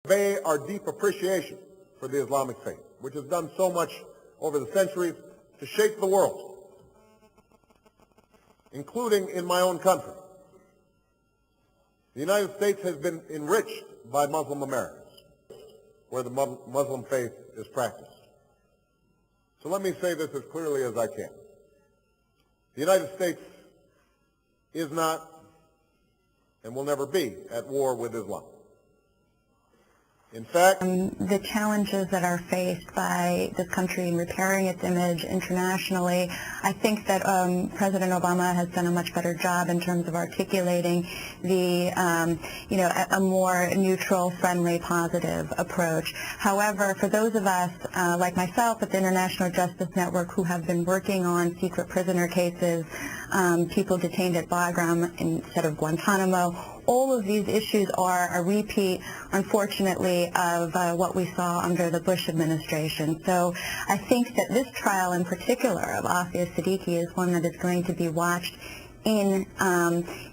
convey our deep appreciation for the Islamic faith, which has done so much over the centuries to shape the world, including in my own country. The United States has been enriched by Muslim Americans, where the Muslim faith is practiced. So let me say this as clearly as I can. The United States is not and will never be at war with Islam. In fact, the challenges that are faced by this country in repairing its image internationally, I think that President Obama has done a much better job in terms of articulating the, a more neutral, friendly, positive approach. However, for those of us, like myself at the International Justice Network, who have been working on secret prisoner cases, people detained at Bagram instead of Guantanamo, all of these issues are a repeat, unfortunately, of what we saw under the Bush administration. So I think that this trial in particular of Afia Siddiqui is one that is going to be watched in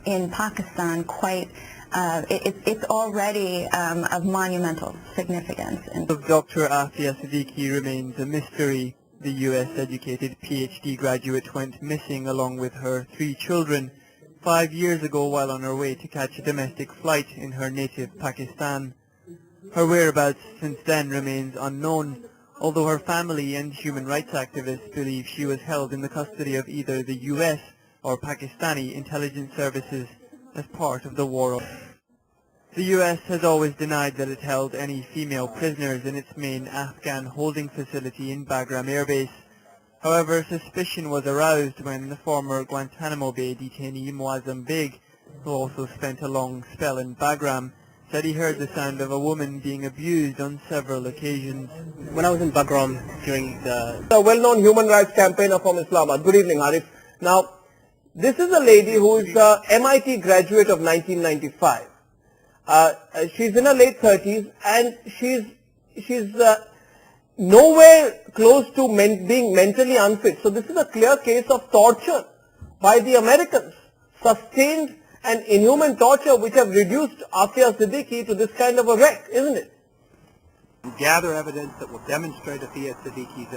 Pakistan quite, it's already of monumental significance. Dr. Afia Siddiqui remains a mystery. The U.S.-educated PhD graduate went missing along with her 3 children 5 years ago while on her way to catch a domestic flight in her native Pakistan. Her whereabouts since then remains unknown, although her family and human rights activists believe she was held in the custody of either the US or Pakistani intelligence services as part of the war. The US has always denied that it held any female prisoners in its main Afghan holding facility in Bagram Air Base. However, suspicion was aroused when the former Guantanamo Bay detainee Muazzam Beg, who also spent a long spell in Bagram, said he heard the sound of a woman being abused on several occasions. When I was in Bagram during the well-known human rights campaigner from Islamabad. Good evening, Arif. Now, this is a lady who is a MIT graduate of 1995. She's in her late 30s and she's nowhere close to being mentally unfit. So this is a clear case of torture by the Americans, sustained and inhuman torture which have reduced Afia Siddiqui to this kind of a wreck, isn't it? Gather evidence that will demonstrate Afia Siddiqui's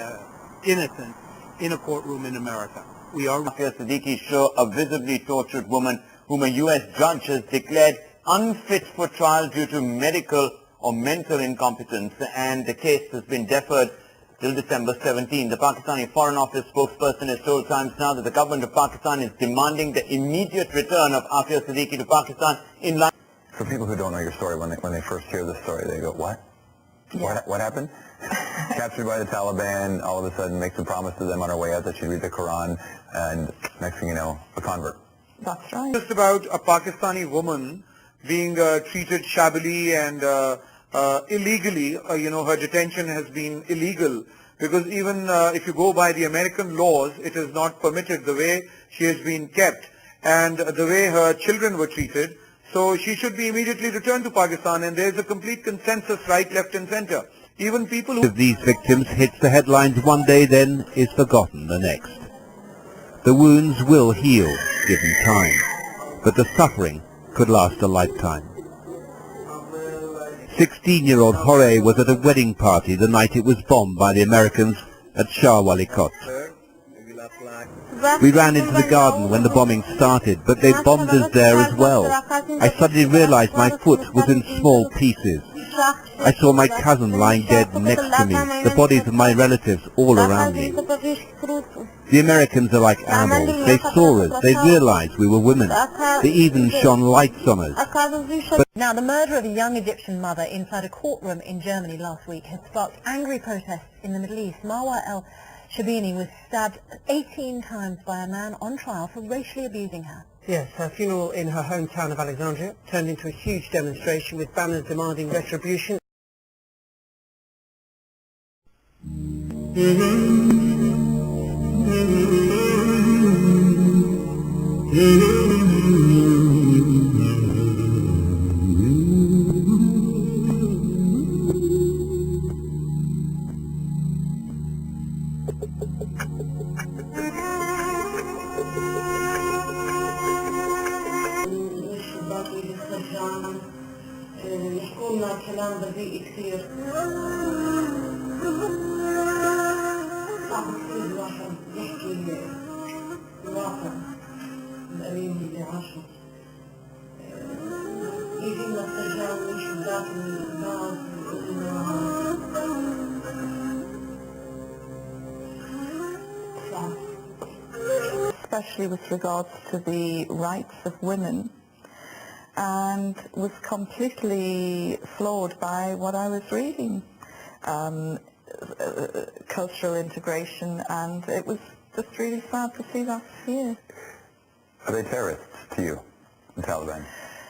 innocence in a courtroom in America. We are Afia Siddiqui show a visibly tortured woman whom a U.S. judge has declared unfit for trial due to medical or mental incompetence, and the case has been deferred till December 17. The Pakistani Foreign Office spokesperson has told Times Now that the government of Pakistan is demanding the immediate return of Afia Siddiqui to Pakistan in line. For people who don't know your story, when they first hear the story, they go, what? Yeah. What happened? Captured by the Taliban, all of a sudden makes a promise to them on her way out that she'd read the Quran, and next thing you know, a convert. That's right. Just about a Pakistani woman being treated shabbily and illegally. Her detention has been illegal because even if you go by the American laws, it is not permitted the way she has been kept and the way her children were treated. So she should be immediately returned to Pakistan, and there is a complete consensus right, left and center. Even people who... Of these victims hits the headlines one day, then is forgotten the next. The wounds will heal, given time, but the suffering could last a lifetime. 16-year-old Hore was at a wedding party the night it was bombed by the Americans at Shah Wali Kot. We ran into the garden when the bombing started, but they bombed us there as well. I suddenly realized my foot was in small pieces. I saw my cousin lying dead next to me, the bodies of my relatives all around me. The Americans are like animals. They saw us. They realized we were women. They even shone lights on us. Now, the murder of a young Egyptian mother inside a courtroom in Germany last week has sparked angry protests in the Middle East. Marwa El-Shabini was stabbed 18 times by a man on trial for racially abusing her. Yes, her funeral in her hometown of Alexandria turned into a huge demonstration with banners demanding retribution. يحكوا لنا كلام بذيء especially with regards to the rights of women, and was completely floored by what I was reading. Cultural integration, and it was just really sad to see that here. Are they terrorists to you, the Taliban?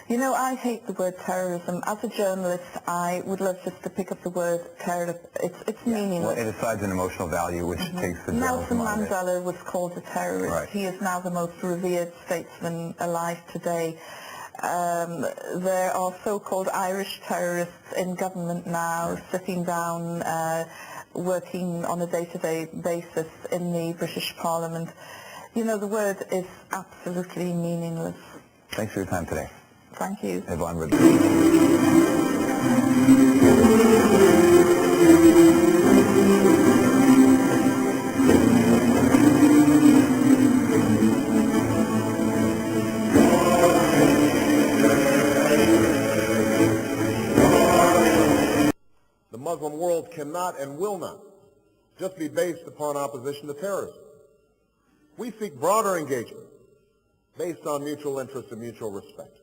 You know, I hate the word terrorism. As a journalist, I would love just to pick up the word terrorist. It's meaningless. Well, it assigns an emotional value which takes the Nelson journalism out of it. Mandela was called a terrorist. Right. He is now the most revered statesman alive today. There are so-called Irish terrorists in government now, sitting down, working on a day-to-day basis in the British Parliament. You know, the word is absolutely meaningless. Thanks for your time today. Thank you. Yvonne Ridley. The Muslim world cannot and will not just be based upon opposition to terrorism. We seek broader engagement based on mutual interest and mutual respect.